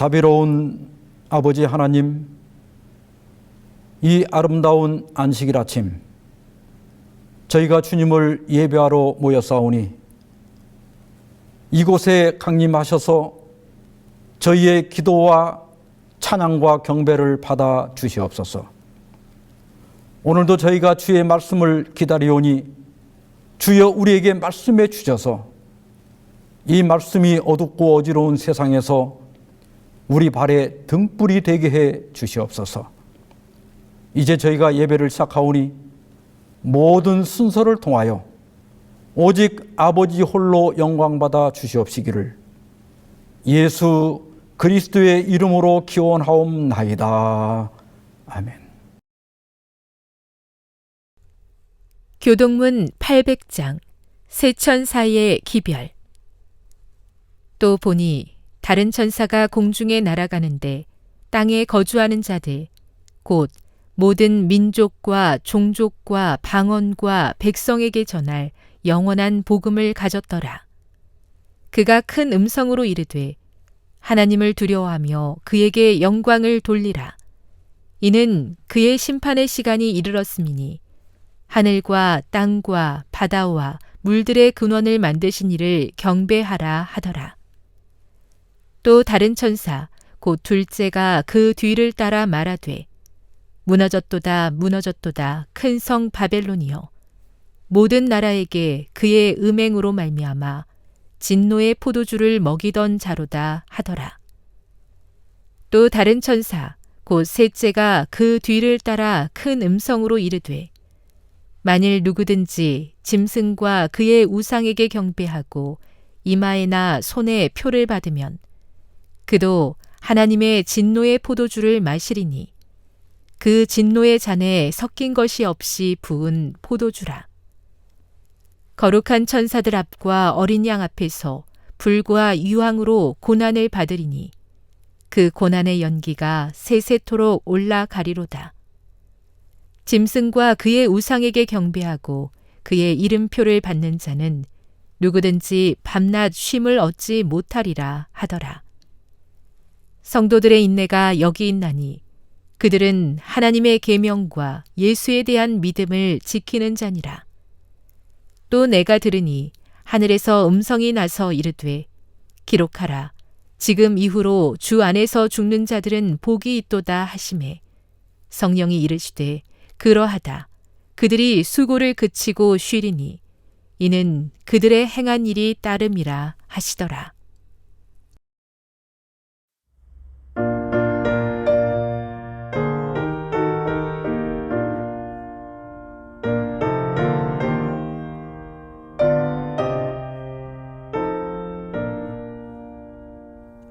자비로운 아버지 하나님, 이 아름다운 안식일 아침 저희가 주님을 예배하러 모였사오니 이곳에 강림하셔서 저희의 기도와 찬양과 경배를 받아 주시옵소서. 오늘도 저희가 주의 말씀을 기다리오니 주여 우리에게 말씀해 주셔서 이 말씀이 어둡고 어지러운 세상에서 우리 발에 등불이 되게 해 주시옵소서. 이제 저희가 예배를 시작하오니 모든 순서를 통하여 오직 아버지 홀로 영광받아 주시옵시기를 예수 그리스도의 이름으로 기원하옵나이다. 아멘. 교동문 800장 세천사의 기별. 또 보니 다른 천사가 공중에 날아가는데 땅에 거주하는 자들 곧 모든 민족과 종족과 방언과 백성에게 전할 영원한 복음을 가졌더라. 그가 큰 음성으로 이르되 하나님을 두려워하며 그에게 영광을 돌리라. 이는 그의 심판의 시간이 이르렀음이니 하늘과 땅과 바다와 물들의 근원을 만드신 이를 경배하라 하더라. 또 다른 천사 곧 둘째가 그 뒤를 따라 말하되 무너졌도다 무너졌도다 큰 성 바벨론이여 모든 나라에게 그의 음행으로 말미암아 진노의 포도주를 먹이던 자로다 하더라. 또 다른 천사 곧 셋째가 그 뒤를 따라 큰 음성으로 이르되 만일 누구든지 짐승과 그의 우상에게 경배하고 이마에나 손에 표를 받으면 그도 하나님의 진노의 포도주를 마시리니 그 진노의 잔에 섞인 것이 없이 부은 포도주라. 거룩한 천사들 앞과 어린 양 앞에서 불과 유황으로 고난을 받으리니 그 고난의 연기가 세세토록 올라가리로다. 짐승과 그의 우상에게 경배하고 그의 이름표를 받는 자는 누구든지 밤낮 쉼을 얻지 못하리라 하더라. 성도들의 인내가 여기 있나니 그들은 하나님의 계명과 예수에 대한 믿음을 지키는 자니라. 또 내가 들으니 하늘에서 음성이 나서 이르되 기록하라. 지금 이후로 주 안에서 죽는 자들은 복이 있도다 하시매 성령이 이르시되 그러하다. 그들이 수고를 그치고 쉬리니 이는 그들의 행한 일이 따름이라 하시더라.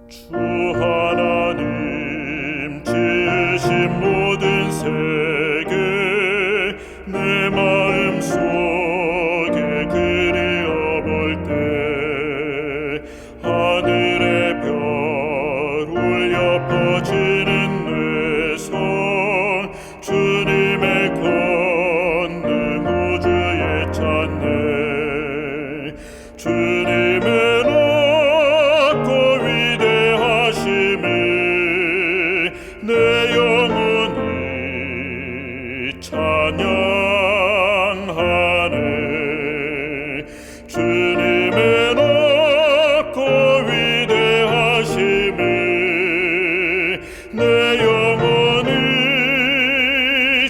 주 하나님 지으신 모든 세계 내 마음 속에 그리어볼 때 하늘의 별 울려 퍼지는 뇌성 주님의 권능 우주에 찾네. 주님의 내 영혼이 찬양하네. 주님의 높고 위대하심에 내 영혼이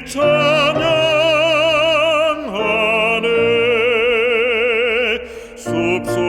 찬양하네. 숲속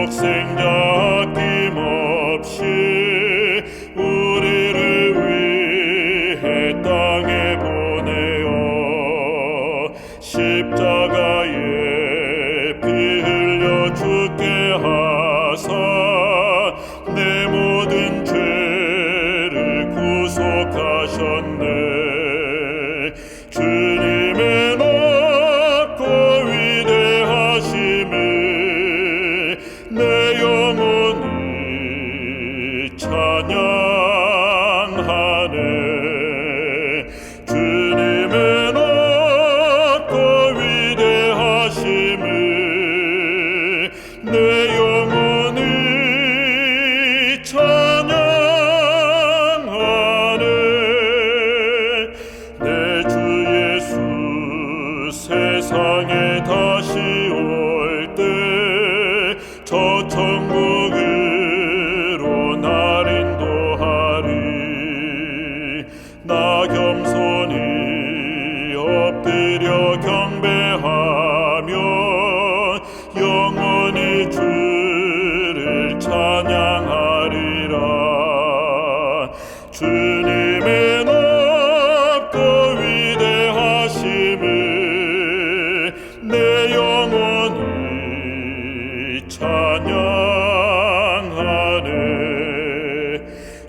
독생자 아낌없이 우리를 위해 땅에 보내어 십자가에 피 흘려 죽게 하사 내 모든 죄를 구속하셨네. 주님의 높고 위대하심을 내 영혼이 찬양하네. 주님의 높고 위대하심을 내 영혼이 찬양하네. 내 주 예수 세상에 다시 올 때 저 천국으로 날 인도하리. 나 겸손히 엎드려 경배하며 영원히 주를 찬양하리라. 주님의 높고 위대하심을 내 영혼이 찬양하네.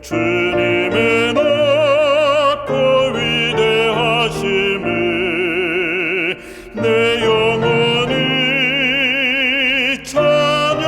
주님의 높고 위대하심을 내 영혼이 찬양하네.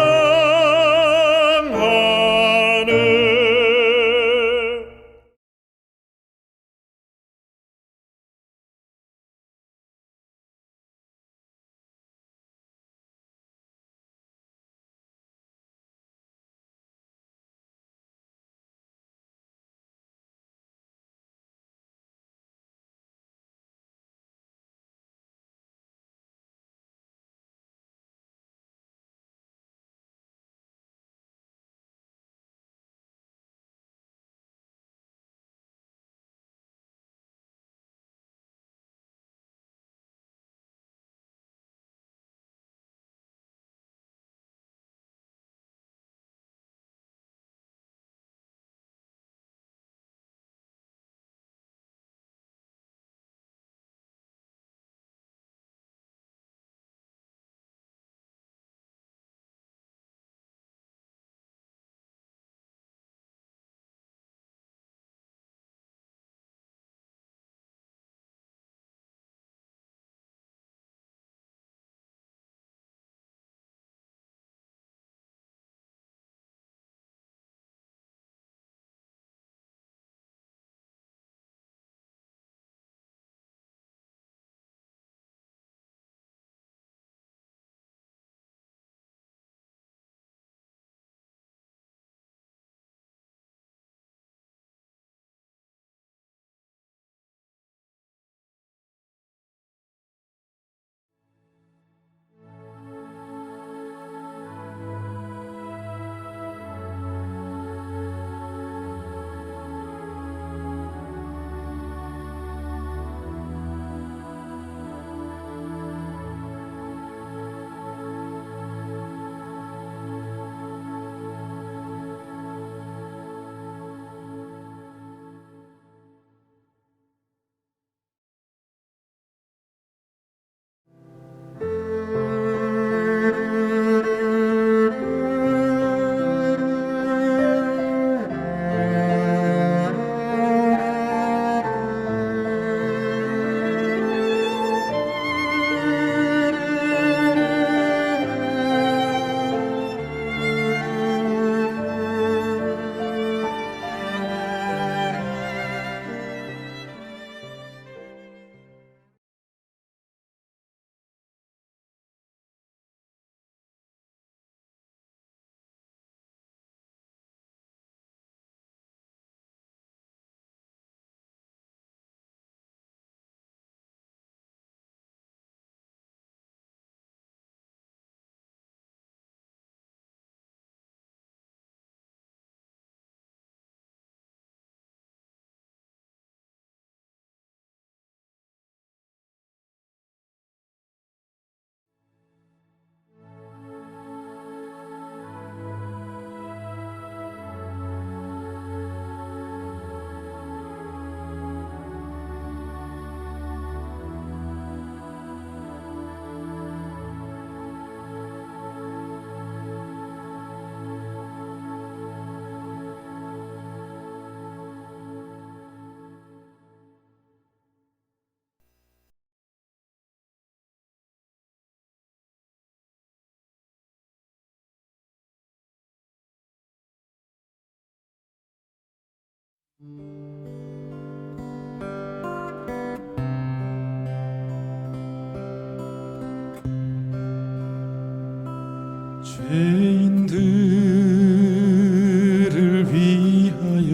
죄인들을 위하여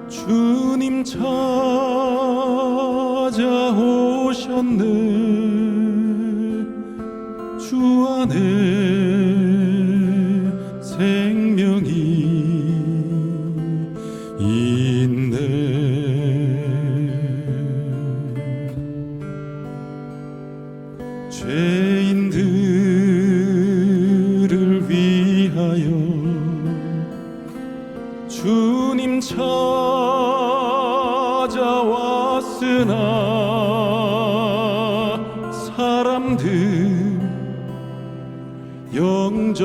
주님 찾아오셨네. 주 안에 생명이 있네. 죄인들을 위하여 주님 찾아왔으나 사람들 영접했네.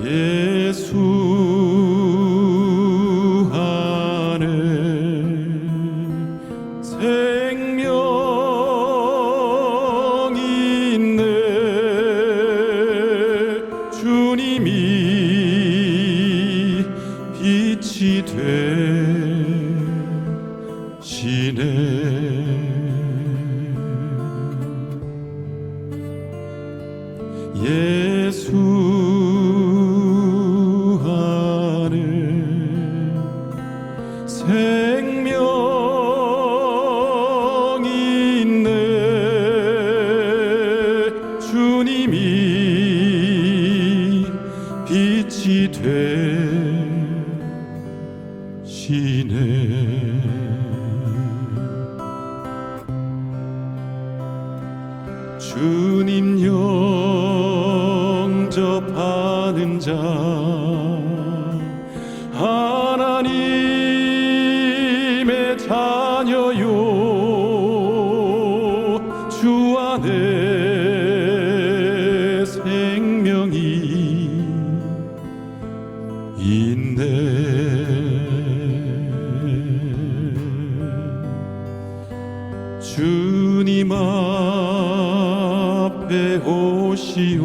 예수 안에 생명이 있네. 주님이 빛이 되시네. 예수 안에 생명이 있네. 주님이 빛이 되시네. 주님 영접하는 자 하나님의 자녀요. 주 안에 생명이 있네. 주님 앞에 오시오.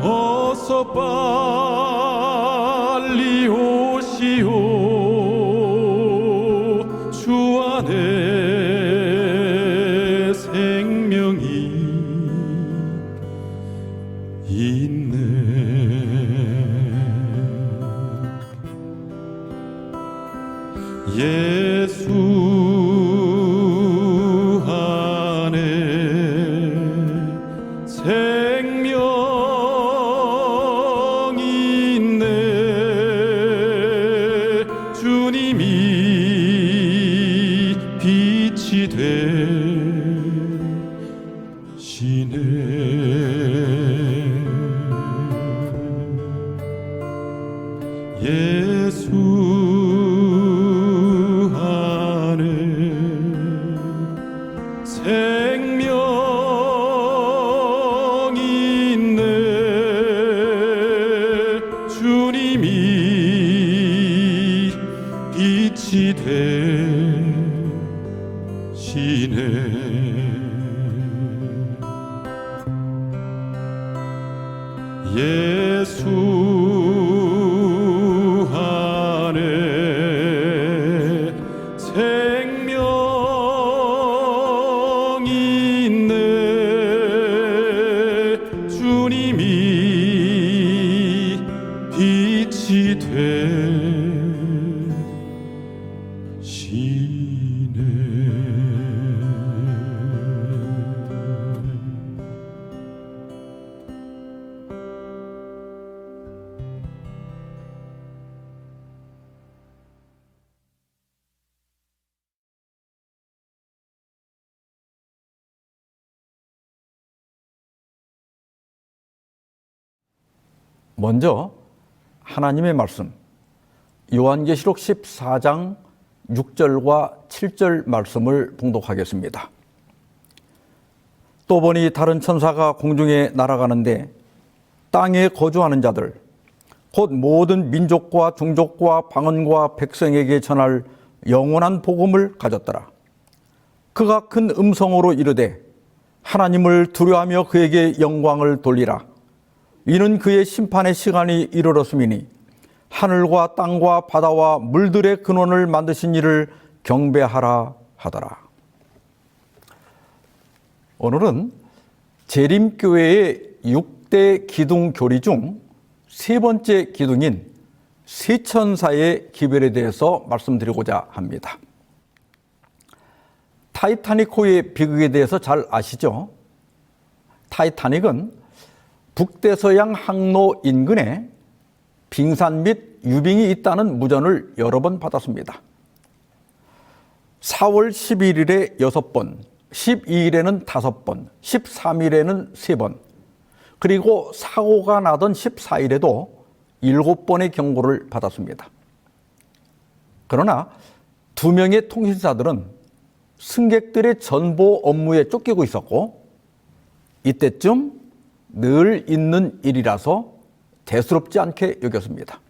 어서 빨리 오시오. 주 안에 생명이 있네. 예수 안에 생명이 있네. 주님이 빛이 되시네. 예수 안에 생명이 있네. 주님이 빛이 되시네. 예수 안에 생명이 있네. 주님이 빛이 먼저 하나님의 말씀 요한계시록 14장 6절과 7절 말씀을 봉독하겠습니다. 또 보니 다른 천사가 공중에 날아가는데 땅에 거주하는 자들 곧 모든 민족과 종족과 방언과 백성에게 전할 영원한 복음을 가졌더라. 그가 큰 음성으로 이르되 하나님을 두려워하며 그에게 영광을 돌리라. 이는 그의 심판의 시간이 이르렀음이니 하늘과 땅과 바다와 물들의 근원을 만드신 이를 경배하라 하더라. 오늘은 재림교회의 6대 기둥 교리 중 세 번째 기둥인 세천사의 기별에 대해서 말씀드리고자 합니다. 타이타닉호의 비극에 대해서 잘 아시죠? 타이타닉은 북대서양 항로 인근에 빙산 및 유빙이 있다는 무전을 여러 번 받았습니다. 4월 11일에 6번, 12일에는 5번, 13일에는 3번, 그리고 사고가 나던 14일에도 7번의 경고를 받았습니다. 그러나 2명의 통신사들은 승객들의 전보 업무에 쫓기고 있었고 이때쯤 늘 있는 일이라서 대수롭지 않게 여겼습니다.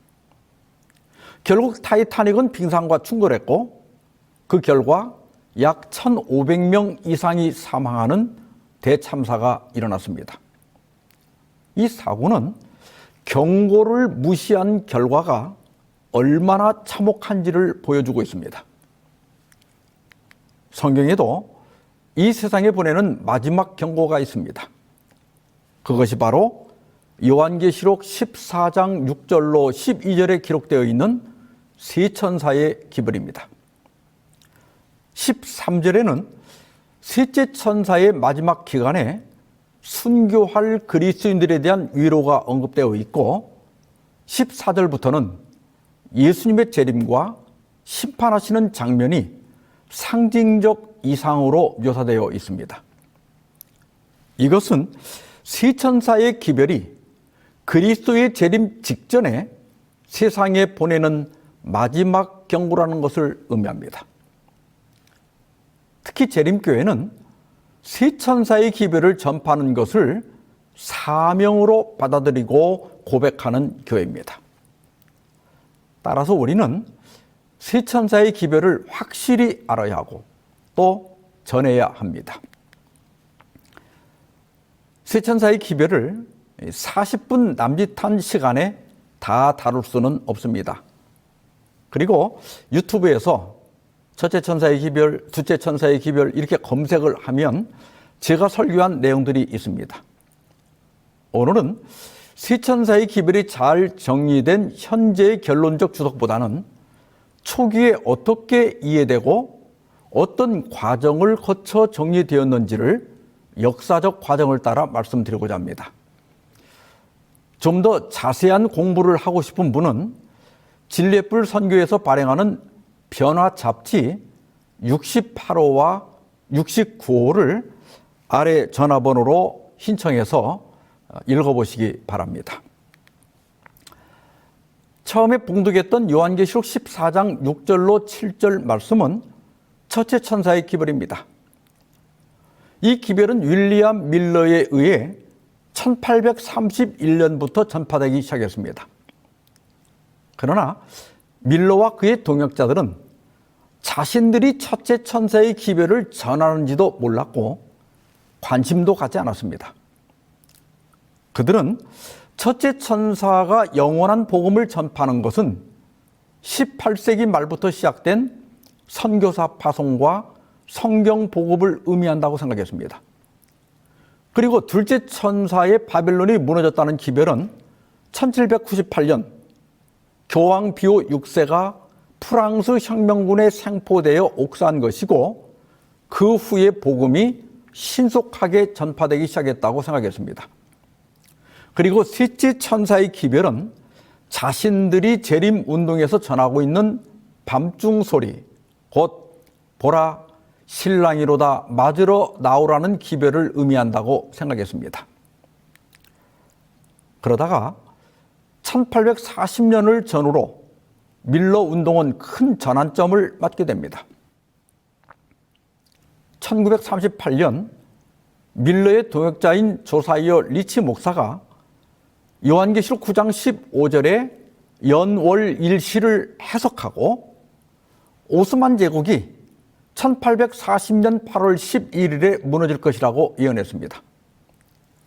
결국 타이타닉은 빙산과 충돌했고 그 결과 약 1,500명 이상이 사망하는 대참사가 일어났습니다. 이 사고는 경고를 무시한 결과가 얼마나 참혹한지를 보여주고 있습니다. 성경에도 이 세상에 보내는 마지막 경고가 있습니다. 그것이 바로 요한계시록 14장 6절로 12절에 기록되어 있는 세천사의 기별입니다. 13절에는 셋째 천사의 마지막 기간에 순교할 그리스도인들에 대한 위로가 언급되어 있고 14절부터는 예수님의 재림과 심판하시는 장면이 상징적 이상으로 묘사되어 있습니다. 이것은 세천사의 기별이 그리스도의 재림 직전에 세상에 보내는 마지막 경고라는 것을 의미합니다. 특히 재림교회는 세천사의 기별을 전파하는 것을 사명으로 받아들이고 고백하는 교회입니다. 따라서 우리는 세천사의 기별을 확실히 알아야 하고 또 전해야 합니다. 세천사의 기별을 40분 남짓한 시간에 다 다룰 수는 없습니다. 그리고 유튜브에서 첫째 천사의 기별, 둘째 천사의 기별 이렇게 검색을 하면 제가 설교한 내용들이 있습니다. 오늘은 세천사의 기별이 잘 정리된 현재의 결론적 주석보다는 초기에 어떻게 이해되고 어떤 과정을 거쳐 정리되었는지를 역사적 과정을 따라 말씀드리고자 합니다. 좀 더 자세한 공부를 하고 싶은 분은 진리의 선교에서 발행하는 변화 잡지 68호와 69호를 아래 전화번호로 신청해서 읽어보시기 바랍니다. 처음에 봉독했던 요한계시록 14장 6절로 7절 말씀은 첫째 천사의 기별입니다. 이 기별은 윌리엄 밀러에 의해 1831년부터 전파되기 시작했습니다. 그러나 밀러와 그의 동역자들은 자신들이 첫째 천사의 기별을 전하는지도 몰랐고 관심도 갖지 않았습니다. 그들은 첫째 천사가 영원한 복음을 전파하는 것은 18세기 말부터 시작된 선교사 파송과 성경 보급을 의미한다고 생각했습니다. 그리고 둘째 천사의 바벨론이 무너졌다는 기별은 1798년 교황 비오 6세가 프랑스 혁명군에 생포되어 옥사한 것이고 그 후에 복음이 신속하게 전파되기 시작했다고 생각했습니다. 그리고 셋째 천사의 기별은 자신들이 재림 운동에서 전하고 있는 밤중 소리, 곧 보라 신랑이로다 맞으러 나오라는 기별을 의미한다고 생각했습니다. 그러다가 1840년을 전후로 밀러 운동은 큰 전환점을 맞게 됩니다. 1938년 밀러의 동역자인 조사이어 리치 목사가 요한계시록 9장 15절에 연월일시를 해석하고 오스만 제국이 1840년 8월 11일에 무너질 것이라고 예언했습니다.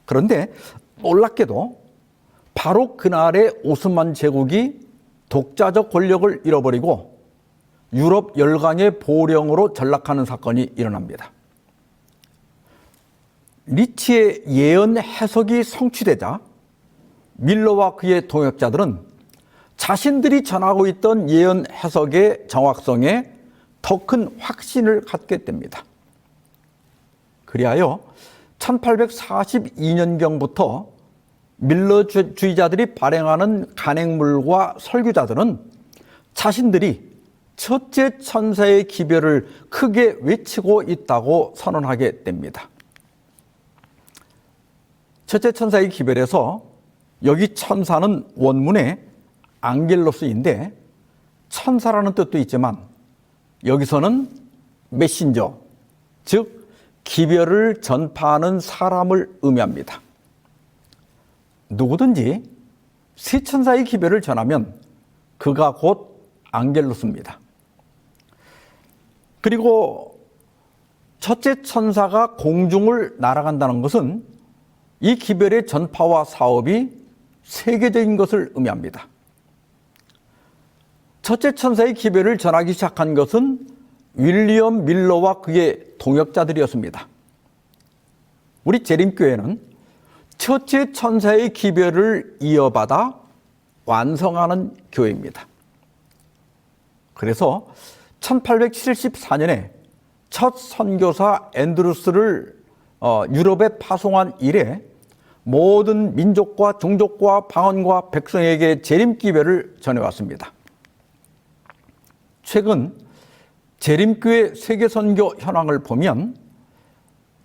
그런데 놀랍게도 바로 그날에 오스만 제국이 독자적 권력을 잃어버리고 유럽 열강의 보령으로 전락하는 사건이 일어납니다. 니치의 예언 해석이 성취되자 밀러와 그의 동역자들은 자신들이 전하고 있던 예언 해석의 정확성에 더 큰 확신을 갖게 됩니다. 그리하여 1842년경부터 밀러주의자들이 발행하는 간행물과 설교자들은 자신들이 첫째 천사의 기별을 크게 외치고 있다고 선언하게 됩니다. 첫째 천사의 기별에서 여기 천사는 원문에 앙겔로스인데 천사라는 뜻도 있지만 여기서는 메신저, 즉 기별을 전파하는 사람을 의미합니다. 누구든지 새 천사의 기별을 전하면 그가 곧 앙겔로스입니다. 그리고 첫째 천사가 공중을 날아간다는 것은 이 기별의 전파와 사업이 세계적인 것을 의미합니다. 첫째 천사의 기별을 전하기 시작한 것은 윌리엄 밀러와 그의 동역자들이었습니다. 우리 재림교회는 첫째 천사의 기별을 이어받아 완성하는 교회입니다. 그래서 1874년에 첫 선교사 앤드루스를 유럽에 파송한 이래 모든 민족과 종족과 방언과 백성에게 재림 기별을 전해왔습니다. 최근 재림교회 세계선교 현황을 보면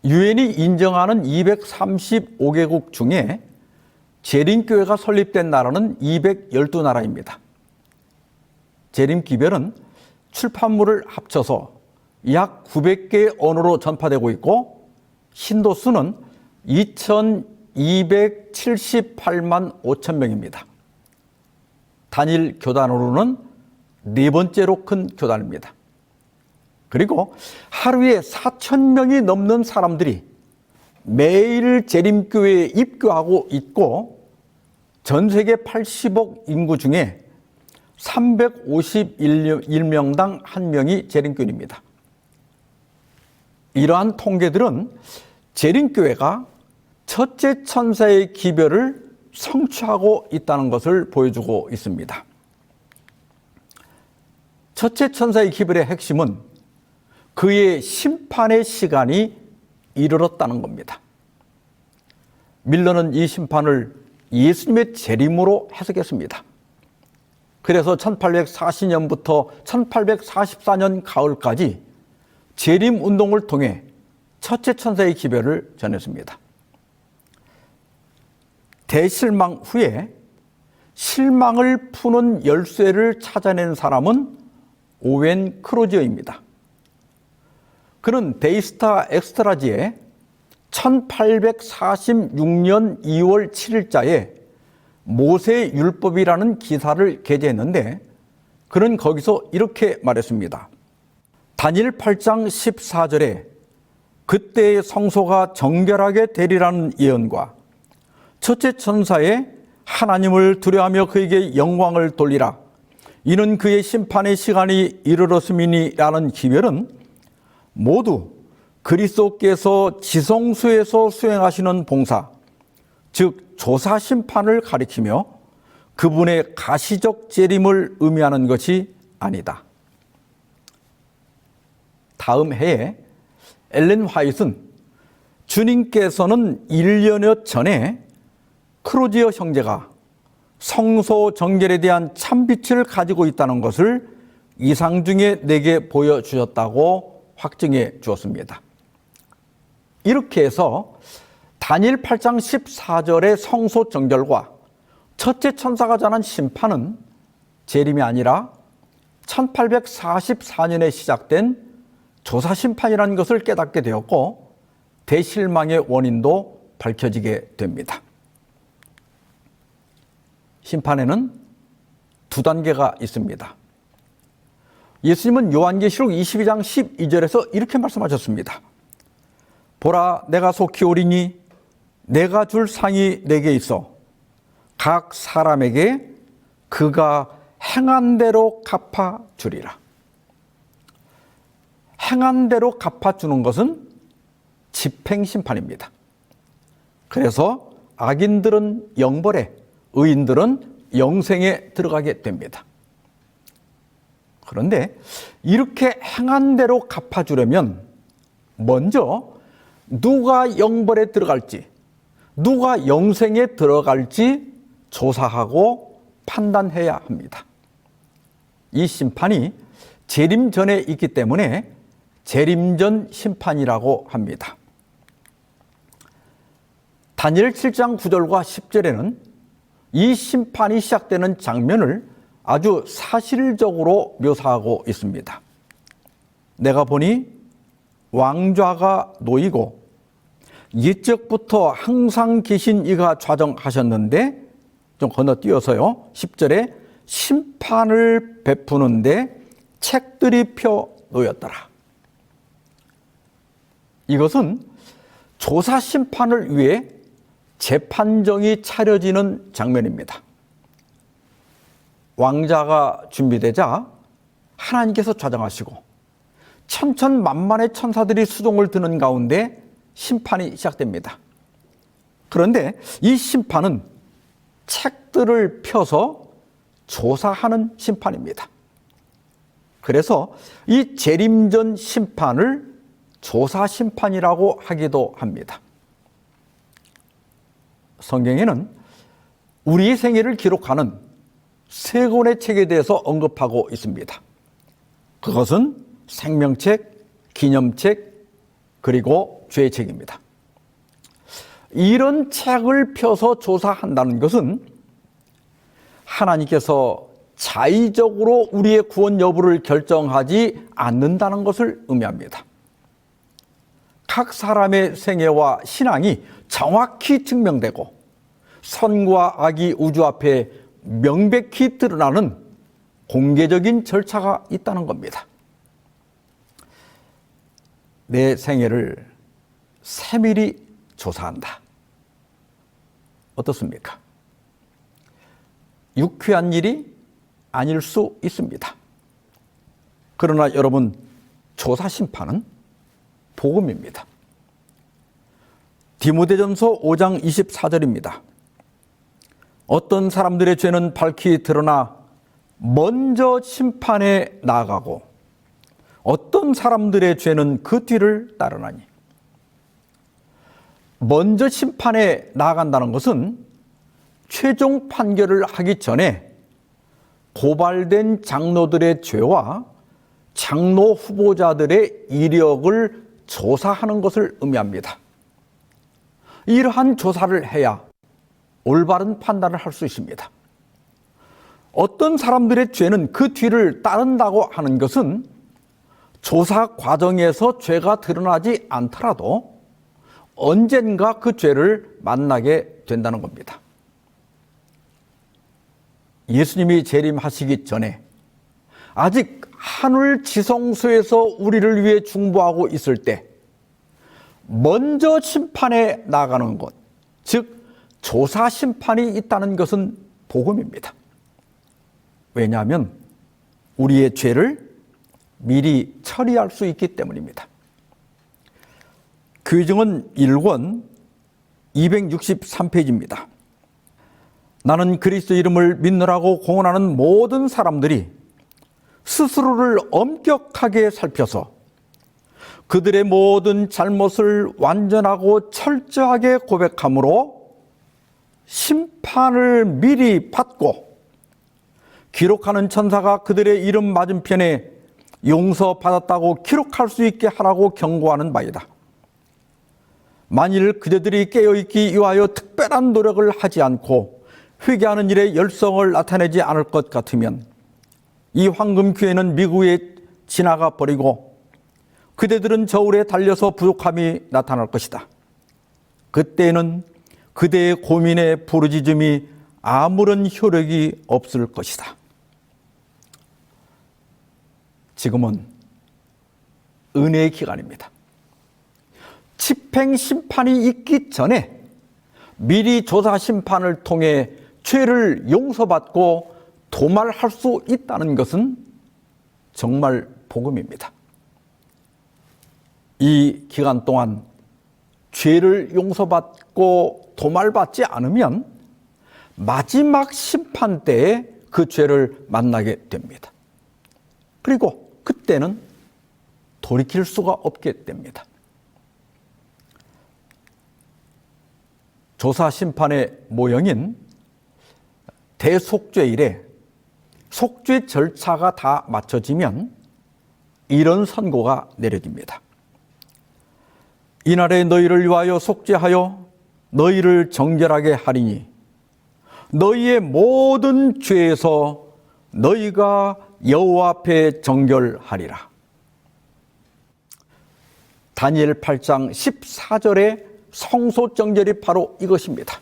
유엔이 인정하는 235개국 중에 재림교회가 설립된 나라는 212나라입니다. 재림기별은 출판물을 합쳐서 약 900개의 언어로 전파되고 있고 신도 수는 2,278만 5천 명입니다. 단일 교단으로는 네 번째로 큰 교단입니다. 그리고 하루에 4천 명이 넘는 사람들이 매일 재림교회에 입교하고 있고 전 세계 80억 인구 중에 351명당 1명이 재림교인입니다. 이러한 통계들은 재림교회가 첫째 천사의 기별을 성취하고 있다는 것을 보여주고 있습니다. 첫째 천사의 기별의 핵심은 그의 심판의 시간이 이르렀다는 겁니다. 밀러는 이 심판을 예수님의 재림으로 해석했습니다. 그래서 1840년부터 1844년 가을까지 재림 운동을 통해 첫째 천사의 기별을 전했습니다. 대실망 후에 실망을 푸는 열쇠를 찾아낸 사람은 오웬 크로지어입니다. 그는 데이스타 엑스트라지에 1846년 2월 7일자에 모세 율법이라는 기사를 게재했는데 그는 거기서 이렇게 말했습니다. 다니엘 8장 14절에 그때의 성소가 정결하게 되리라는 예언과 첫째 천사에 하나님을 두려워하며 그에게 영광을 돌리라. 이는 그의 심판의 시간이 이르렀음이니라는 기별은 모두 그리스도께서 지성소에서 수행하시는 봉사, 즉 조사 심판을 가리키며 그분의 가시적 재림을 의미하는 것이 아니다. 다음 해에 엘렌 화이트는 주님께서는 1년여 전에 크로지어 형제가 성소 정결에 대한 참빛을 가지고 있다는 것을 이상 중에 내게 보여주셨다고 확증해 주었습니다. 이렇게 해서 다니엘 8장 14절의 성소 정결과 첫째 천사가 전한 심판은 재림이 아니라 1844년에 시작된 조사심판이라는 것을 깨닫게 되었고 대실망의 원인도 밝혀지게 됩니다. 심판에는 두 단계가 있습니다. 예수님은 요한계시록 22장 12절에서 이렇게 말씀하셨습니다. 보라, 내가 속히 오리니 내가 줄 상이 내게 있어 각 사람에게 그가 행한 대로 갚아주리라. 행한 대로 갚아주는 것은 집행심판입니다. 그래서 악인들은 영벌에, 의인들은 영생에 들어가게 됩니다. 그런데 이렇게 행한 대로 갚아주려면 먼저 누가 영벌에 들어갈지, 누가 영생에 들어갈지 조사하고 판단해야 합니다. 이 심판이 재림 전에 있기 때문에 재림전 심판이라고 합니다. 다니엘 7장 9절과 10절에는 이 심판이 시작되는 장면을 아주 사실적으로 묘사하고 있습니다. 내가 보니 왕좌가 놓이고 옛적부터 항상 계신 이가 좌정하셨는데, 좀 건너뛰어서요, 10절에 심판을 베푸는데 책들이 펴 놓였더라. 이것은 조사 심판을 위해 재판정이 차려지는 장면입니다. 왕자가 준비되자 하나님께서 좌정하시고 천천만만의 천사들이 수종을 드는 가운데 심판이 시작됩니다. 그런데 이 심판은 책들을 펴서 조사하는 심판입니다. 그래서 이 재림전 심판을 조사 심판이라고 하기도 합니다. 성경에는 우리의 생애를 기록하는 세 권의 책에 대해서 언급하고 있습니다. 그것은 생명책, 기념책, 그리고 죄책입니다. 이런 책을 펴서 조사한다는 것은 하나님께서 자의적으로 우리의 구원 여부를 결정하지 않는다는 것을 의미합니다. 각 사람의 생애와 신앙이 정확히 증명되고 선과 악이 우주 앞에 명백히 드러나는 공개적인 절차가 있다는 겁니다. 내 생애를 세밀히 조사한다. 어떻습니까? 유쾌한 일이 아닐 수 있습니다. 그러나 여러분, 조사 심판은 복음입니다. 디모데전서 5장 24절입니다. 어떤 사람들의 죄는 밝히 드러나 먼저 심판에 나아가고 어떤 사람들의 죄는 그 뒤를 따르나니. 먼저 심판에 나아간다는 것은 최종 판결을 하기 전에 고발된 장로들의 죄와 장로 후보자들의 이력을 조사하는 것을 의미합니다. 이러한 조사를 해야 올바른 판단을 할 수 있습니다. 어떤 사람들의 죄는 그 뒤를 따른다고 하는 것은 조사 과정에서 죄가 드러나지 않더라도 언젠가 그 죄를 만나게 된다는 겁니다. 예수님이 재림하시기 전에 아직 하늘 지성소에서 우리를 위해 중보하고 있을 때 먼저 심판에 나가는 것, 즉 조사 심판이 있다는 것은 복음입니다. 왜냐하면 우리의 죄를 미리 처리할 수 있기 때문입니다. 교회증언 1권 263페이지입니다. 나는 그리스도 이름을 믿느라고 공언하는 모든 사람들이 스스로를 엄격하게 살펴서 그들의 모든 잘못을 완전하고 철저하게 고백함으로 심판을 미리 받고 기록하는 천사가 그들의 이름 맞은편에 용서받았다고 기록할 수 있게 하라고 경고하는 바이다. 만일 그들이 깨어있기 위하여 특별한 노력을 하지 않고 회개하는 일에 열성을 나타내지 않을 것 같으면 이 황금 기회는 미국에 지나가 버리고 그대들은 저울에 달려서 부족함이 나타날 것이다. 그때는 그대의 고민의 부르짖음이 아무런 효력이 없을 것이다. 지금은 은혜의 기간입니다. 집행 심판이 있기 전에 미리 조사 심판을 통해 죄를 용서받고 도말할 수 있다는 것은 정말 복음입니다. 이 기간 동안 죄를 용서받고 도말받지 않으면 마지막 심판 때에 그 죄를 만나게 됩니다. 그리고 그때는 돌이킬 수가 없게 됩니다. 조사 심판의 모형인 대속죄일에 속죄 절차가 다 마쳐지면 이런 선고가 내려집니다. 이날에 너희를 위하여 속죄하여 너희를 정결하게 하리니 너희의 모든 죄에서 너희가 여호와 앞에 정결하리라. 다니엘 8장 14절의 성소정결이 바로 이것입니다.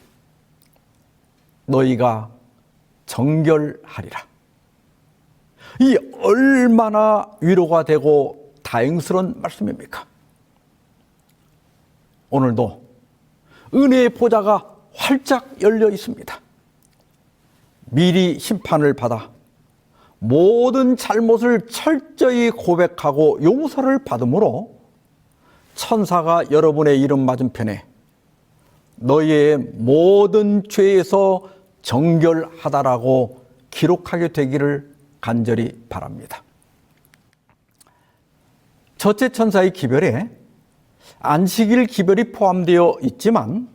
너희가 정결하리라. 이 얼마나 위로가 되고 다행스러운 말씀입니까? 오늘도 은혜의 보좌가 활짝 열려 있습니다. 미리 심판을 받아 모든 잘못을 철저히 고백하고 용서를 받음으로 천사가 여러분의 이름 맞은편에 너희의 모든 죄에서 정결하다라고 기록하게 되기를 간절히 바랍니다. 첫째 천사의 기별에 안식일 기별이 포함되어 있지만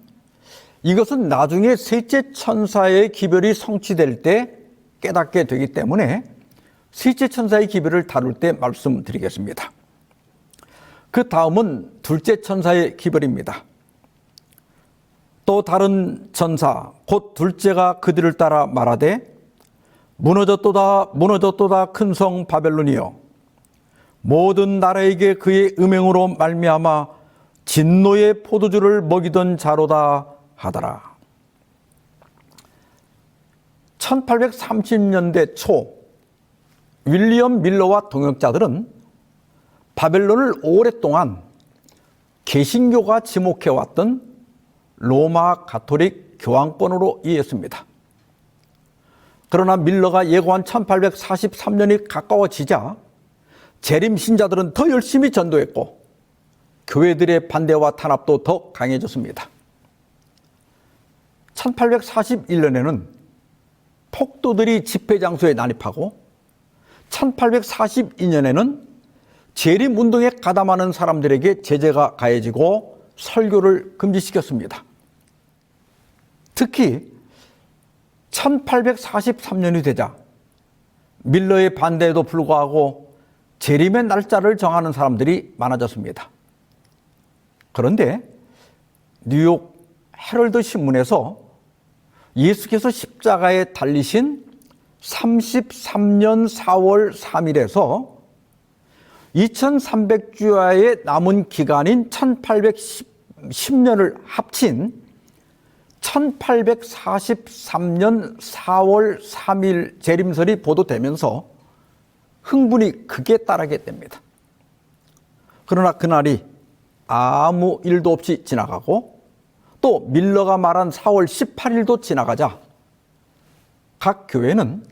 이것은 나중에 셋째 천사의 기별이 성취될 때 깨닫게 되기 때문에 셋째 천사의 기별을 다룰 때 말씀드리겠습니다. 그 다음은 둘째 천사의 기별입니다. 또 다른 천사 곧 둘째가 그들을 따라 말하되 무너졌도다 무너졌도다 큰 성 바벨론이여 모든 나라에게 그의 음행으로 말미암아 진노의 포도주를 먹이던 자로다 하더라. 1830년대 초 윌리엄 밀러와 동역자들은 바벨론을 오랫동안 개신교가 지목해왔던 로마 가톨릭 교황권으로 이해했습니다. 그러나 밀러가 예고한 1843년이 가까워지자 재림 신자들은 더 열심히 전도했고 교회들의 반대와 탄압도 더 강해졌습니다. 1841년에는 폭도들이 집회 장소에 난입하고 1842년에는 재림운동에 가담하는 사람들에게 제재가 가해지고 설교를 금지시켰습니다. 특히 1843년이 되자 밀러의 반대에도 불구하고 재림의 날짜를 정하는 사람들이 많아졌습니다. 그런데 뉴욕 헤럴드 신문에서 예수께서 십자가에 달리신 33년 4월 3일에서 2300주야의 남은 기간인 1810년을 합친 1843년 4월 3일 재림설이 보도되면서 흥분이 극에 따르게 됩니다. 그러나 그날이 아무 일도 없이 지나가고 또 밀러가 말한 4월 18일도 지나가자 각 교회는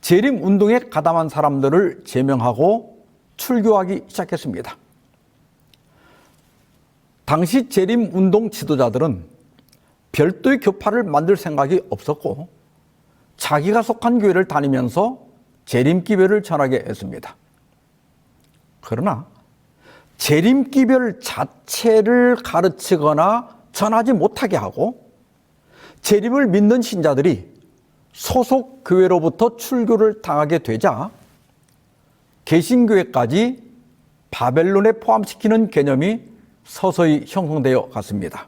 재림운동에 가담한 사람들을 제명하고 출교하기 시작했습니다. 당시 재림운동 지도자들은 별도의 교파를 만들 생각이 없었고 자기가 속한 교회를 다니면서 재림기별을 전하게 했습니다. 그러나 재림기별 자체를 가르치거나 전하지 못하게 하고 재림을 믿는 신자들이 소속 교회로부터 출교를 당하게 되자 개신교회까지 바벨론에 포함시키는 개념이 서서히 형성되어 갔습니다.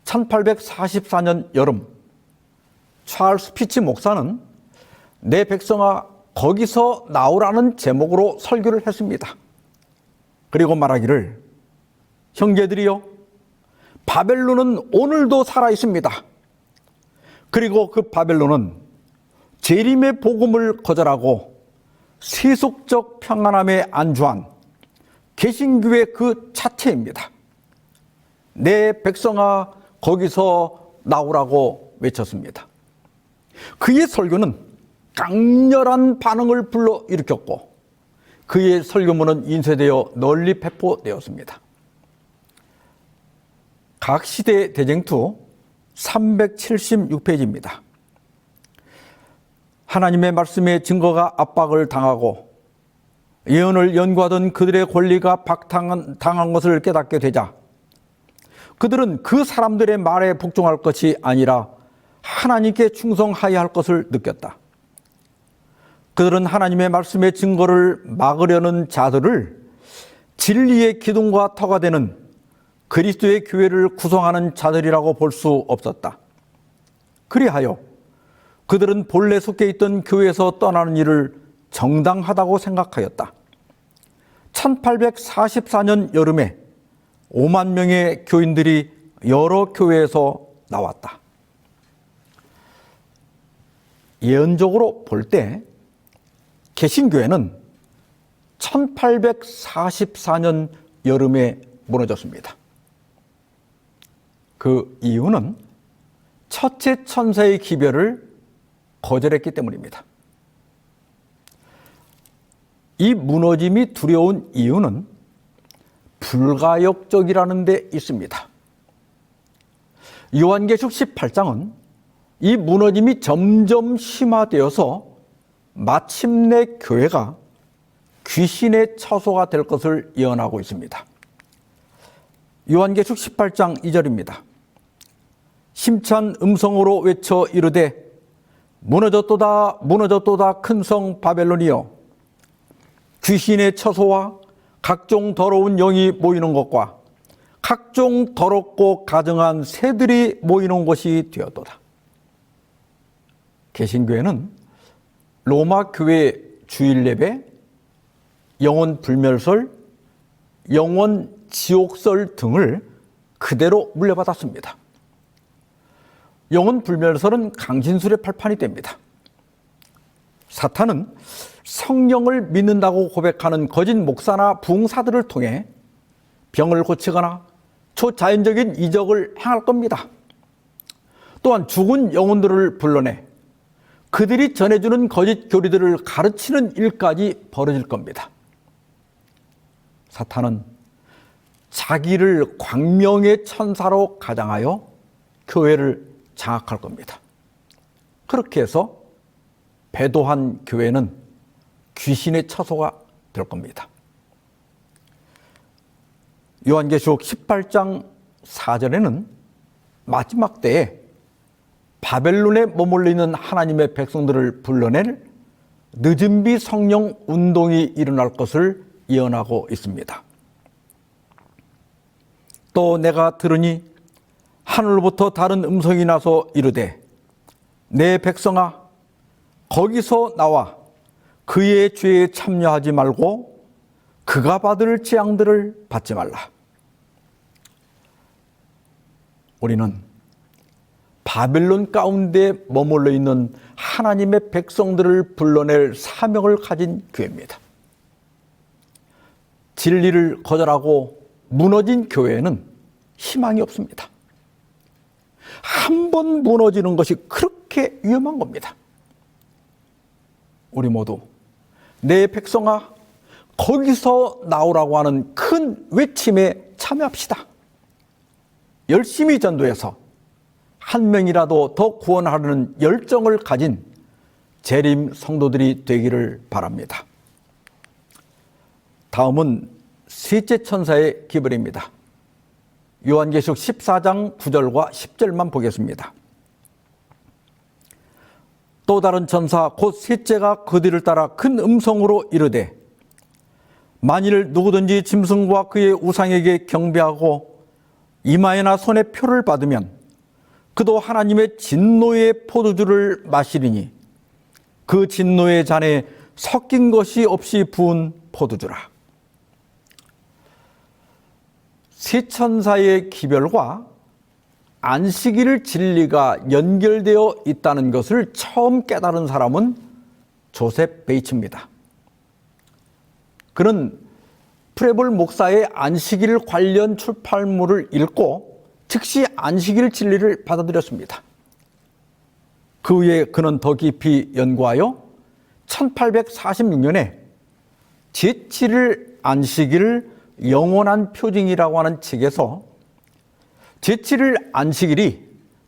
1844년 여름 찰스 피치 목사는 내 백성아 거기서 나오라는 제목으로 설교를 했습니다. 그리고 말하기를 형제들이여 바벨론은 오늘도 살아 있습니다. 그리고 그 바벨론은 재림의 복음을 거절하고 세속적 평안함에 안주한 개신교의 그 자체입니다. 내 백성아 거기서 나오라고 외쳤습니다. 그의 설교는 강렬한 반응을 불러일으켰고 그의 설교문은 인쇄되어 널리 배포되었습니다. 각 시대 대쟁투 376페이지입니다. 하나님의 말씀에 증거가 압박을 당하고 예언을 연구하던 그들의 권리가 박탈당한 것을 깨닫게 되자 그들은 그 사람들의 말에 복종할 것이 아니라 하나님께 충성하여야 할 것을 느꼈다. 그들은 하나님의 말씀의 증거를 막으려는 자들을 진리의 기둥과 터가 되는 그리스도의 교회를 구성하는 자들이라고 볼 수 없었다. 그리하여 그들은 본래 속해 있던 교회에서 떠나는 일을 정당하다고 생각하였다. 1844년 여름에 5만 명의 교인들이 여러 교회에서 나왔다. 예언적으로 볼 때 개신교회는 1844년 여름에 무너졌습니다. 그 이유는 첫째 천사의 기별을 거절했기 때문입니다. 이 무너짐이 두려운 이유는 불가역적이라는 데 있습니다. 요한계시록 18장은 이 무너짐이 점점 심화되어서 마침내 교회가 귀신의 처소가 될 것을 예언하고 있습니다. 요한계시록 18장 2절입니다. 심찬 음성으로 외쳐 이르되 무너졌도다 무너졌도다 큰 성 바벨론이여 귀신의 처소와 각종 더러운 영이 모이는 것과 각종 더럽고 가증한 새들이 모이는 곳이 되었도다. 개신교회는 로마 교회 주일 예배, 영혼 불멸설, 영혼 지옥설 등을 그대로 물려받았습니다. 영혼 불멸설은 강진술의 발판이 됩니다. 사탄은 성령을 믿는다고 고백하는 거짓 목사나 부흥사들을 통해 병을 고치거나 초자연적인 이적을 행할 겁니다. 또한 죽은 영혼들을 불러내 그들이 전해주는 거짓 교리들을 가르치는 일까지 벌어질 겁니다. 사탄은 자기를 광명의 천사로 가장하여 교회를 장악할 겁니다. 그렇게 해서 배도한 교회는 귀신의 처소가 될 겁니다. 요한계시록 18장 4절에는 마지막 때에 바벨론에 머물러 있는 하나님의 백성들을 불러낼 늦은 비 성령 운동이 일어날 것을 예언하고 있습니다. 또 내가 들으니 하늘로부터 다른 음성이 나서 이르되 내 백성아 거기서 나와 그의 죄에 참여하지 말고 그가 받을 재앙들을 받지 말라. 우리는 바벨론 가운데 머물러 있는 하나님의 백성들을 불러낼 사명을 가진 교회입니다. 진리를 거절하고 무너진 교회에는 희망이 없습니다. 한 번 무너지는 것이 그렇게 위험한 겁니다. 우리 모두 내 백성아 거기서 나오라고 하는 큰 외침에 참여합시다. 열심히 전도해서 한 명이라도 더 구원하려는 열정을 가진 재림 성도들이 되기를 바랍니다. 다음은 셋째 천사의 기별입니다. 요한계시록 14장 9절과 10절만 보겠습니다. 또 다른 천사 곧 셋째가 그 뒤를 따라 큰 음성으로 이르되 만일 누구든지 짐승과 그의 우상에게 경배하고 이마에나 손에 표를 받으면 그도 하나님의 진노의 포도주를 마시리니 그 진노의 잔에 섞인 것이 없이 부은 포도주라. 세 천사의 기별과 안식일 진리가 연결되어 있다는 것을 처음 깨달은 사람은 조셉 베이츠입니다. 그는 프레볼 목사의 안식일 관련 출판물을 읽고 즉시 안식일 진리를 받아들였습니다. 그 후에 그는 더 깊이 연구하여 1846년에 제7일 안식일 영원한 표징이라고 하는 책에서 제7일 안식일이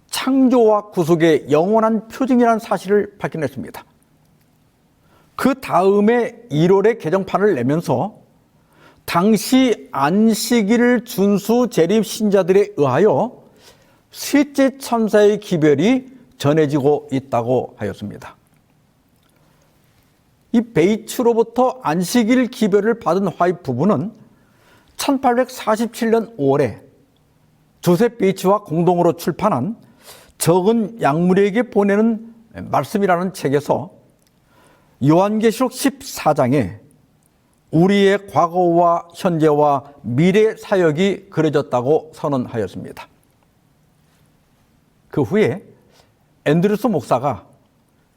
창조와 구속의 영원한 표징이라는 사실을 밝혀냈습니다. 그 다음에 1월에 개정판을 내면서 당시 안식일 준수 재림 신자들에 의하여 셋째 천사의 기별이 전해지고 있다고 하였습니다. 이 베이츠로부터 안식일 기별을 받은 화이트 부부는 1847년 5월에 조셉 베이츠와 공동으로 출판한 적은 약물에게 보내는 말씀이라는 책에서 요한계시록 14장에 우리의 과거와 현재와 미래 사역이 그려졌다고 선언하였습니다. 그 후에 앤드루스 목사가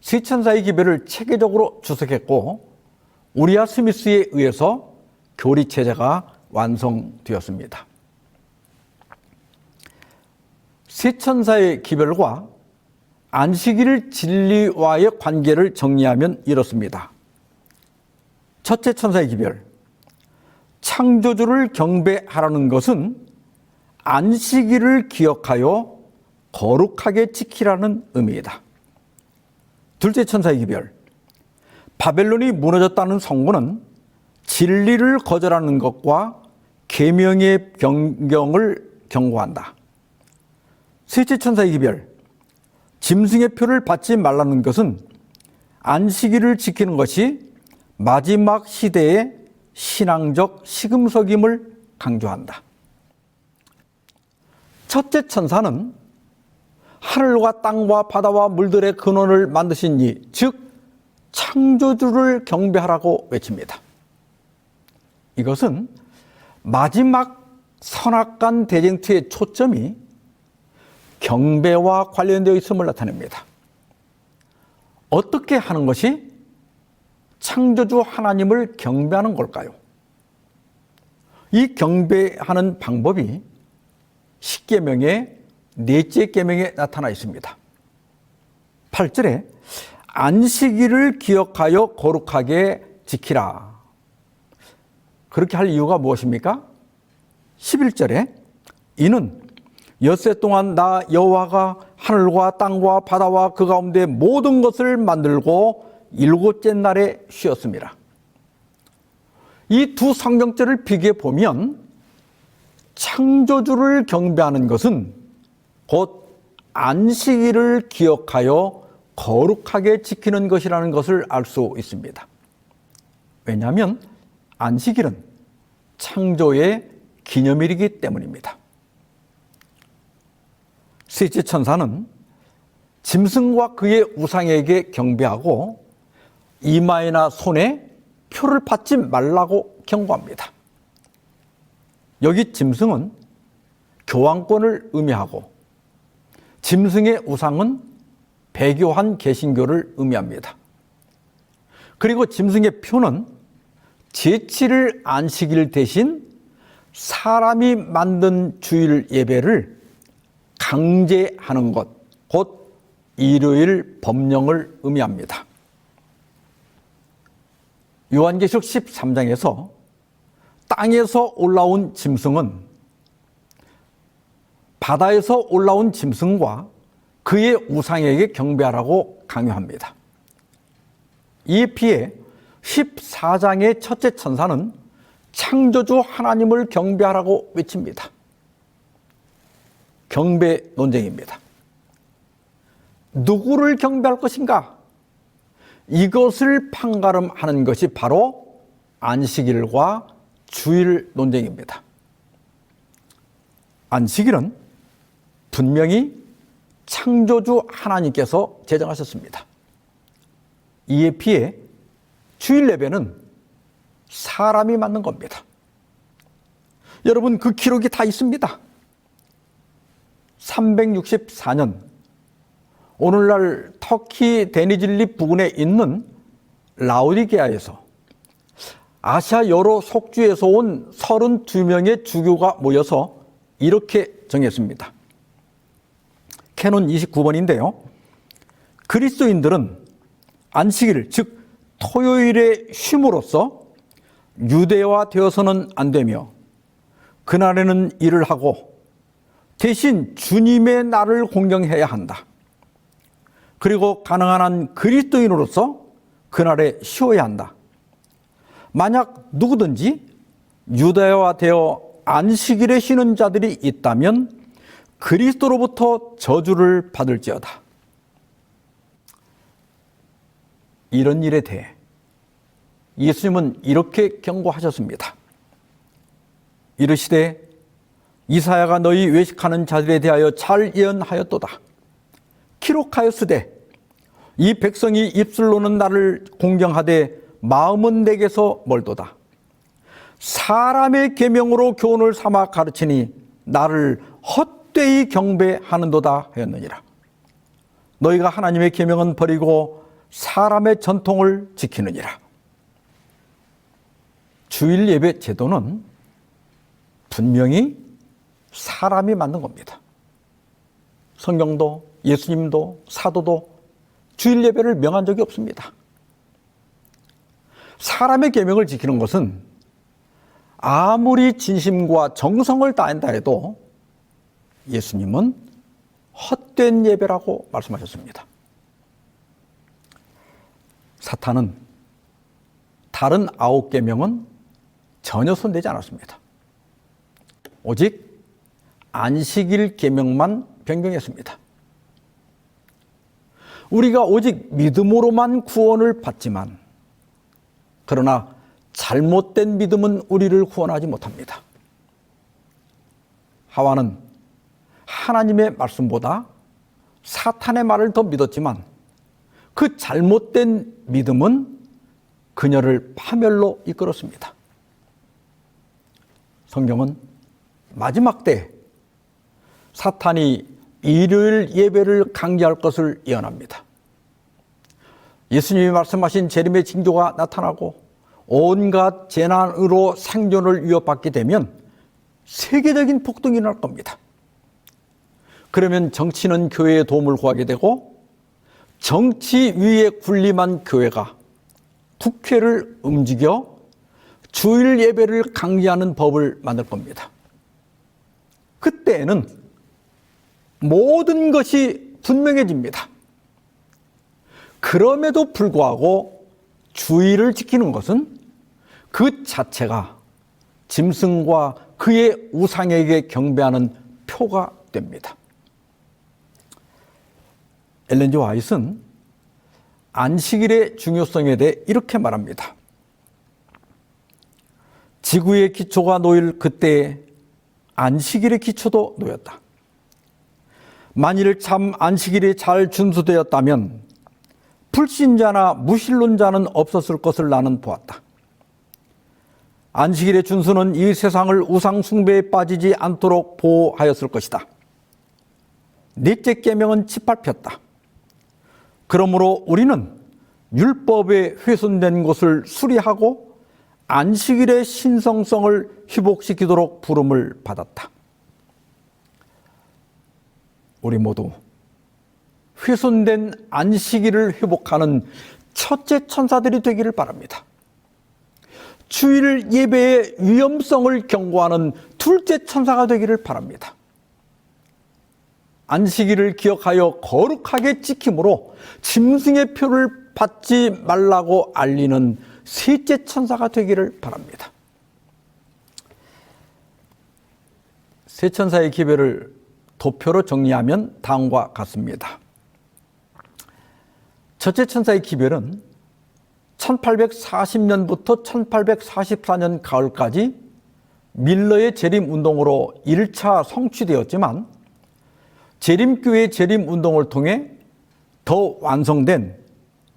세천사의 기별을 체계적으로 주석했고 우리아 스미스에 의해서 교리 체제가 완성되었습니다. 세천사의 기별과 안식일 진리와의 관계를 정리하면 이렇습니다. 첫째 천사의 기별, 창조주를 경배하라는 것은 안식일을 기억하여 거룩하게 지키라는 의미이다. 둘째 천사의 기별, 바벨론이 무너졌다는 선고는 진리를 거절하는 것과 계명의 변경을 경고한다. 셋째 천사의 기별, 짐승의 표를 받지 말라는 것은 안식일을 지키는 것이 마지막 시대의 신앙적 시금석임을 강조한다. 첫째 천사는 하늘과 땅과 바다와 물들의 근원을 만드신 이, 즉 창조주를 경배하라고 외칩니다. 이것은 마지막 선악간 대쟁투의 초점이 경배와 관련되어 있음을 나타냅니다. 어떻게 하는 것이 창조주 하나님을 경배하는 걸까요? 이 경배하는 방법이 십계명의 넷째 계명에 나타나 있습니다. 8절에 안식일을 기억하여 거룩하게 지키라. 그렇게 할 이유가 무엇입니까? 11절에 이는 엿새 동안 나 여호와가 하늘과 땅과 바다와 그 가운데 모든 것을 만들고 일곱째 날에 쉬었습니다. 이 두 성경절을 비교해 보면 창조주를 경배하는 것은 곧 안식일을 기억하여 거룩하게 지키는 것이라는 것을 알 수 있습니다. 왜냐하면 안식일은 창조의 기념일이기 때문입니다. 셋째 천사는 짐승과 그의 우상에게 경배하고 이마에나 손에 표를 받지 말라고 경고합니다. 여기 짐승은 교황권을 의미하고 짐승의 우상은 배교한 개신교를 의미합니다. 그리고 짐승의 표는 제7일 안식일 대신 사람이 만든 주일 예배를 강제하는 것, 곧 일요일 법령을 의미합니다. 요한계시록 13장에서 땅에서 올라온 짐승은 바다에서 올라온 짐승과 그의 우상에게 경배하라고 강요합니다. 이에 비해 14장의 첫째 천사는 창조주 하나님을 경배하라고 외칩니다. 경배 논쟁입니다. 누구를 경배할 것인가? 이것을 판가름하는 것이 바로 안식일과 주일 논쟁입니다. 안식일은 분명히 창조주 하나님께서 제정하셨습니다. 이에 비해 주일 예배는 사람이 만든 겁니다. 여러분, 그 기록이 다 있습니다. 364년 오늘날 터키 데니즐리 부근에 있는 라오디게아에서 아시아 여러 속주에서 온 32명의 주교가 모여서 이렇게 정했습니다. 캐논 29번인데요. 그리스도인들은 안식일, 즉 토요일의 쉼으로써 유대화되어서는 안 되며 그날에는 일을 하고 대신 주님의 날을 공경해야 한다. 그리고 가능한 한 그리스도인으로서 그날에 쉬어야 한다. 만약 누구든지 유대화되어 안식일에 쉬는 자들이 있다면 그리스도로부터 저주를 받을지어다. 이런 일에 대해 예수님은 이렇게 경고하셨습니다. 이르시되 이사야가 너희 외식하는 자들에 대하여 잘 예언하였도다. 기록하였으되 이 백성이 입술로는 나를 공경하되 마음은 내게서 멀도다. 사람의 계명으로 교훈을 삼아 가르치니 나를 헛되이 경배하는도다 하였느니라. 너희가 하나님의 계명은 버리고 사람의 전통을 지키느니라. 주일 예배 제도는 분명히 사람이 만든 겁니다. 성경도 예수님도 사도도 주일 예배를 명한 적이 없습니다. 사람의 계명을 지키는 것은 아무리 진심과 정성을 다한다 해도 예수님은 헛된 예배라고 말씀하셨습니다. 사탄은 다른 9계명은 전혀 손대지 않았습니다. 오직 안식일 계명만 변경했습니다. 우리가 오직 믿음으로만 구원을 받지만 그러나 잘못된 믿음은 우리를 구원하지 못합니다. 하와는 하나님의 말씀보다 사탄의 말을 더 믿었지만 그 잘못된 믿음은 그녀를 파멸로 이끌었습니다. 성경은 마지막 때 사탄이 일요일 예배를 강제할 것을 예언합니다. 예수님이 말씀하신 재림의 징조가 나타나고 온갖 재난으로 생존을 위협받게 되면 세계적인 폭동이 날 겁니다. 그러면 정치는 교회의 도움을 구하게 되고 정치 위에 군림한 교회가 국회를 움직여 주일 예배를 강제하는 법을 만들 겁니다. 그때에는 모든 것이 분명해집니다. 그럼에도 불구하고 주일을 지키는 것은 그 자체가 짐승과 그의 우상에게 경배하는 표가 됩니다. 엘렌 G. 화이트는 안식일의 중요성에 대해 이렇게 말합니다. 지구의 기초가 놓일 그때에 안식일의 기초도 놓였다. 만일 참 안식일이 잘 준수되었다면 불신자나 무신론자는 없었을 것을 나는 보았다. 안식일의 준수는 이 세상을 우상 숭배에 빠지지 않도록 보호하였을 것이다. 넷째 계명은 짓밟혔다. 그러므로 우리는 율법에 훼손된 것을 수리하고 안식일의 신성성을 회복시키도록 부름을 받았다. 우리 모두 훼손된 안식일을 회복하는 첫째 천사들이 되기를 바랍니다. 주일 예배의 위험성을 경고하는 둘째 천사가 되기를 바랍니다. 안식일을 기억하여 거룩하게 지킴으로 짐승의 표를 받지 말라고 알리는 셋째 천사가 되기를 바랍니다. 세 천사의 기별을 도표로 정리하면 다음과 같습니다. 첫째 천사의 기별은 1840년부터 1844년 가을까지 밀러의 재림운동으로 1차 성취되었지만 재림교회 재림운동을 통해 더 완성된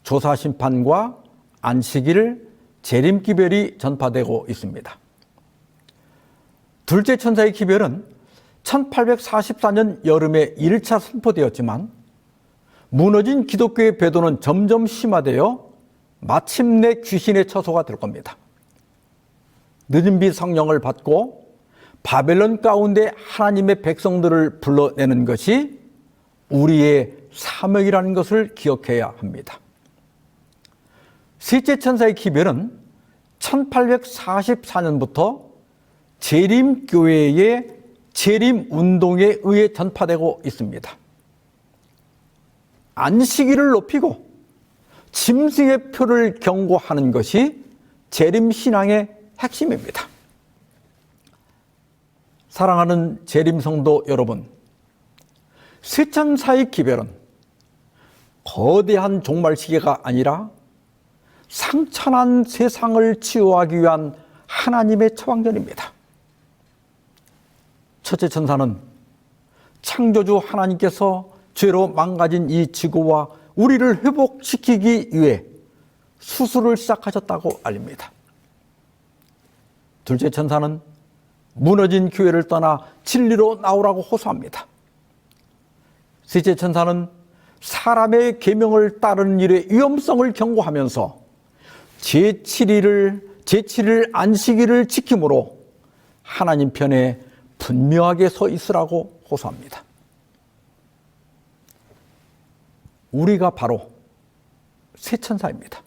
조사심판과 안식일, 재림기별이 전파되고 있습니다. 둘째 천사의 기별은 1844년 여름에 1차 선포되었지만 무너진 기독교의 배도는 점점 심화되어 마침내 귀신의 처소가 될 겁니다. 늦은 비 성령을 받고 바벨론 가운데 하나님의 백성들을 불러내는 것이 우리의 사명이라는 것을 기억해야 합니다. 셋째 천사의 기별은 1844년부터 재림교회의 재림운동에 의해 전파되고 있습니다. 안식일을 높이고 짐승의 표를 경고하는 것이 재림신앙의 핵심입니다. 사랑하는 재림성도 여러분, 쇠천사의 기별은 거대한 종말시계가 아니라 상처난 세상을 치유하기 위한 하나님의 처방전입니다. 첫째 천사는 창조주 하나님께서 죄로 망가진 이 지구와 우리를 회복시키기 위해 수술을 시작하셨다고 알립니다. 둘째 천사는 무너진 교회를 떠나 진리로 나오라고 호소합니다. 셋째 천사는 사람의 계명을 따르는 일의 위험성을 경고하면서 제7일 안식일을 지킴으로 하나님 편에 분명하게 서 있으라고 호소합니다. 우리가 바로 새 천사입니다.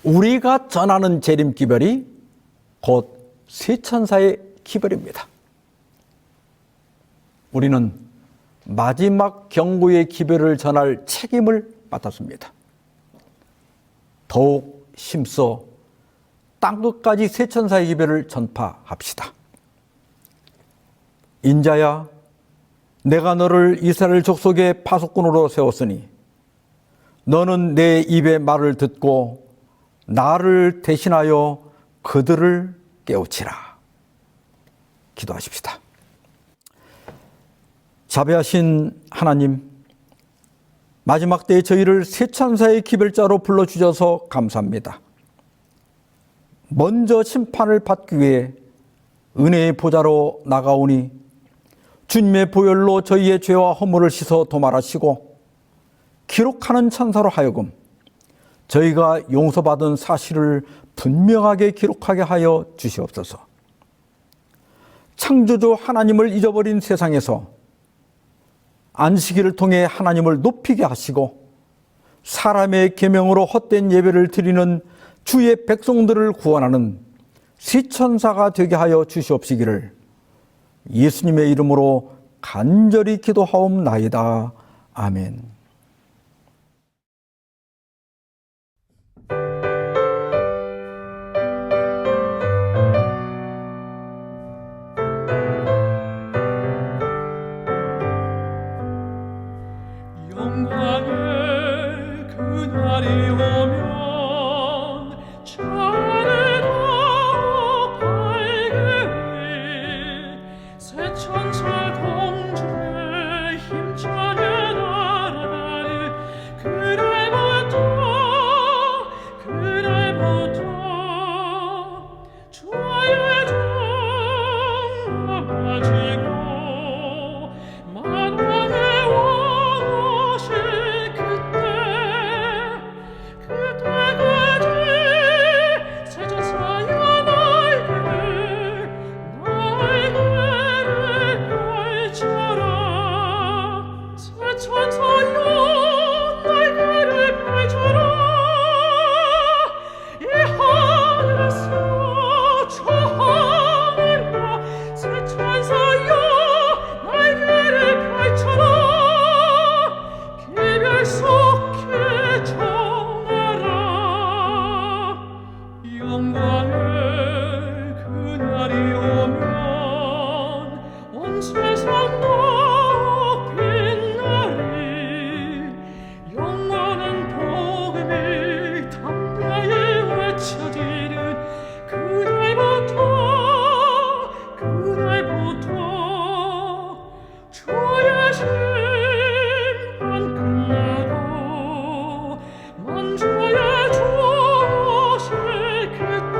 우리가 전하는 재림 기별이 곧 새 천사의 기별입니다. 우리는 마지막 경고의 기별을 전할 책임을 맡았습니다. 더욱 힘써 땅끝까지 새 천사의 기별을 전파합시다. 인자야, 내가 너를 이스라엘 족속의 파수꾼으로 세웠으니 너는 내 입의 말을 듣고 나를 대신하여 그들을 깨우치라. 기도하십시다. 자비하신 하나님, 마지막 때에 저희를 새 천사의 기별자로 불러주셔서 감사합니다. 먼저 심판을 받기 위해 은혜의 보좌로 나가오니 주님의 보혈로 저희의 죄와 허물을 씻어 도말하시고 기록하는 천사로 하여금 저희가 용서받은 사실을 분명하게 기록하게 하여 주시옵소서. 창조주 하나님을 잊어버린 세상에서 안식일을 통해 하나님을 높이게 하시고 사람의 계명으로 헛된 예배를 드리는 주의 백성들을 구원하는 시천사가 되게 하여 주시옵시기를 예수님의 이름으로 간절히 기도하옵나이다. 아멘. 영광의 그날이 오면 차례로 밝으리 새 천사 공주의 힘차게 날아가리 그날부터 주의 종 높아지고 만왕의 만주의 주실 그때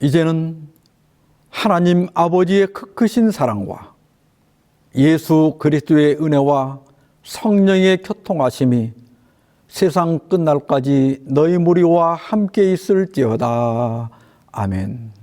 이제는 하나님 아버지의 크크신 사랑과 예수 그리스도의 은혜와 성령의 교통하심이 세상 끝날까지 너희 무리와 함께 있을지어다. 아멘.